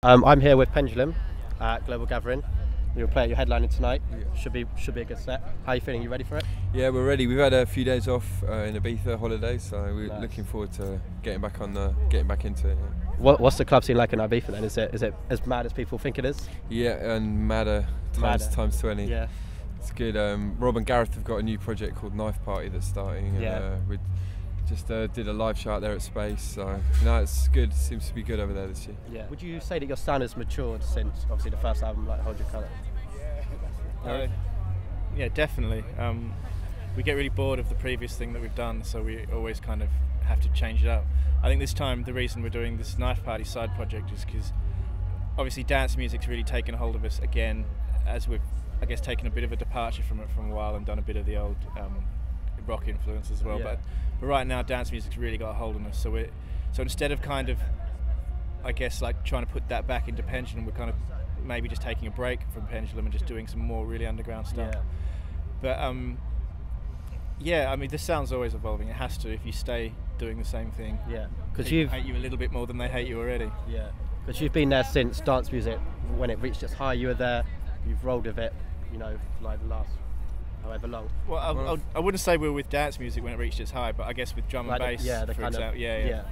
I'm here with Pendulum at Global Gathering. You'll play at your headlining tonight. Yeah. Should be a good set. How are you feeling? You ready for it? Yeah, we're ready. We've had a few days off in Ibiza holiday, so we're looking forward to getting back into it. Yeah. What's the club scene like in Ibiza then? Is it as mad as people think it is? Yeah, and madder times 20. Yeah. It's good. Rob and Gareth have got a new project called Knife Party that's starting. And, we just did a live show out there at Space, so no, it's good. It seems to be good over there this year. Yeah. Would you say that your sound has matured since obviously the first album, like Hold Your Colour? Yeah, definitely. We get really bored of the previous thing that we've done, so we always kind of have to change it up. I think this time the reason we're doing this Knife Party side project is because obviously dance music's really taken a hold of us again, as we've, I guess, taken a bit of a departure from it from a while and done a bit of the old rock influence as well. Yeah. But right now dance music's really got a hold on us, so instead of kind of, I guess, like trying to put that back into Pendulum, we're kind of maybe just taking a break from Pendulum and just doing some more really underground stuff. Yeah. But yeah, I mean, the sound's always evolving. It has to if you stay doing the same thing. Yeah, because people hate you a little bit more than they hate you already. Yeah, because you've been there since dance music, when it reached its high. You were there. You've rolled with it, you know, like the last however long. Well, I wouldn't say we were with dance music when it reached its high, but I guess with drum and bass, the for kind example. of, yeah.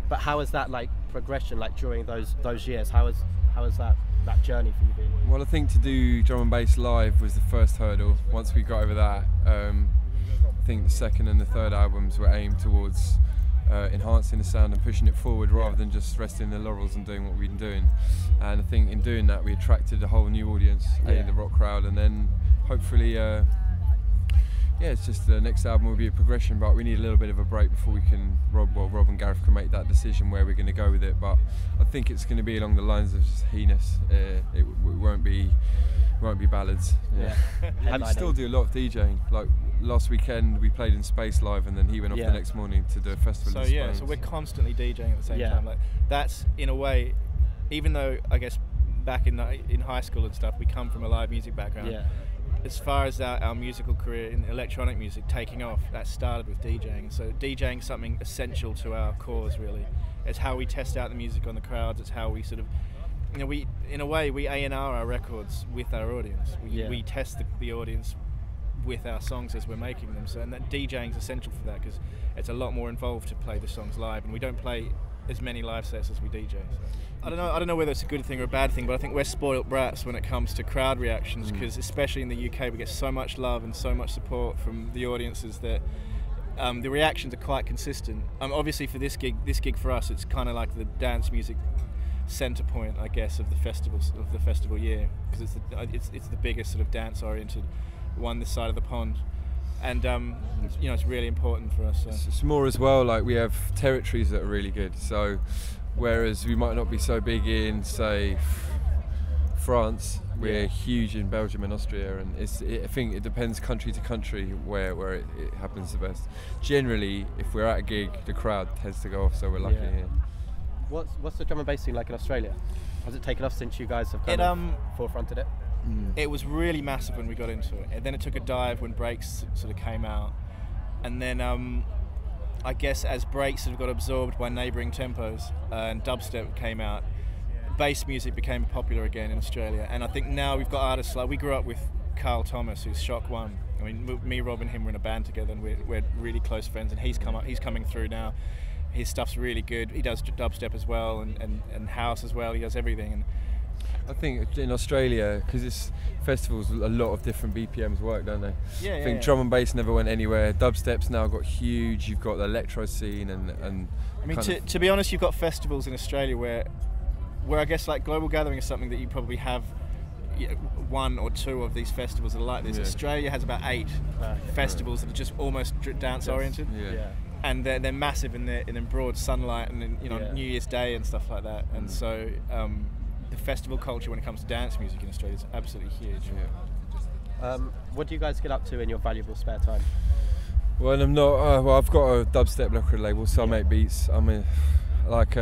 But how has that like progression, like during those years? How has that journey for you been? Well, I think to do drum and bass live was the first hurdle. Once we got over that, I think the second and the third albums were aimed towards enhancing the sound and pushing it forward rather than just resting in the laurels and doing what we've been doing. And I think in doing that we attracted a whole new audience, the rock crowd, and then hopefully it's just the next album will be a progression, but we need a little bit of a break before we can Rob and Gareth can make that decision where we're going to go with it. But I think it's going to be along the lines of just heinous. It won't be ballads. And we still do a lot of DJing. Like last weekend we played in Space live, and then he went off the next morning to do a festival in Spain. So we're constantly DJing at the same time. Like that's, in a way, even though I guess back in high school and stuff we come from a live music background. Yeah. As far as our musical career in electronic music taking off, that started with DJing. So DJing is something essential to our cause, really. It's how we test out the music on the crowds. It's how we sort of, you know, we A&R our records with our audience. We test the audience with our songs as we're making them. So, and that DJing is essential for that because it's a lot more involved to play the songs live, and we don't play as many live sets as we DJ. So. I don't know whether it's a good thing or a bad thing, but I think we're spoiled brats when it comes to crowd reactions, because especially in the UK we get so much love and so much support from the audiences that the reactions are quite consistent. Obviously for this gig for us, it's kind of like the dance music centre point, I guess, of the festival year, because it's the biggest sort of dance oriented one this side of the pond. And you know, it's really important for us. So. It's more as well, like we have territories that are really good. So whereas we might not be so big in, say, France, we're huge in Belgium and Austria, and I think it depends country to country where it happens the best. Generally, if we're at a gig, the crowd tends to go off, so we're lucky here. What's the drum and bass scene like in Australia? Has it taken off since you guys have kind of forefronted it? It was really massive when we got into it, and then it took a dive when breaks sort of came out, and then I guess as breaks sort of got absorbed by neighbouring tempos and dubstep came out, bass music became popular again in Australia. And I think now we've got artists like, we grew up with Carl Thomas, who's Shock One. I mean, me, Rob and him were in a band together, and we're really close friends, and he's coming through now. His stuff's really good. He does dubstep as well, and house as well. He does everything. And I think in Australia, because it's festivals, a lot of different BPMs work, don't they? I think drum and bass never went anywhere. Dubstep's now got huge. You've got the electro scene, and I mean, to be honest, you've got festivals in Australia where I guess like Global Gathering is something that you probably have one or two of these festivals that are like this. Australia has about 8 festivals that are just almost dance oriented. And they're massive in broad sunlight and in, New Year's Day and stuff like that. And so the festival culture when it comes to dance music in Australia is absolutely huge. What do you guys get up to in your valuable spare time? Well, I'm not. Well, I've got a dubstep record label, so I make beats. I mean, like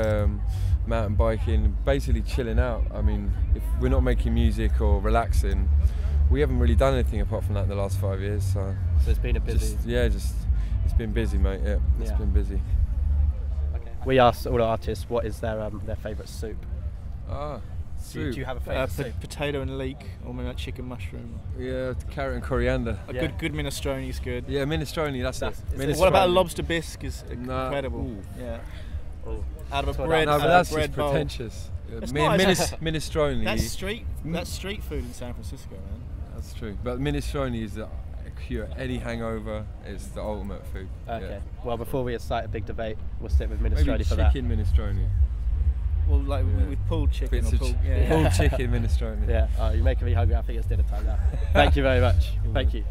mountain biking, basically chilling out. I mean, if we're not making music or relaxing, we haven't really done anything apart from that in the last 5 years. So it's been a busy. It's been busy, mate. It's been busy. Okay. We asked all our artists what is their favourite soup. Ah, soup. Do you have a favourite soup? Potato and leek, or maybe like chicken mushroom. Yeah, carrot and coriander. A Yeah. good minestrone is good. Yeah, minestrone, that's it. Is What about a Minestrone. lobster bisque? Is Nah, incredible. ooh. Yeah. Oh. Out of a Well, bread. No, out but of that's a bread just bowl. pretentious. It's not, it's Minestrone. That's street food in San Francisco, man. That's true. But minestrone is the cure any hangover. It's the ultimate food. Okay. Yeah. Well, before we start a big debate, we'll stick with Maybe minestrone for that. chicken minestrone. Well, like Yeah. with pulled chicken Bits or of pulled. pulled chicken minestrone. Yeah. Oh, you're making me hungry. I think it's dinner time now. Thank you very much. Thank you.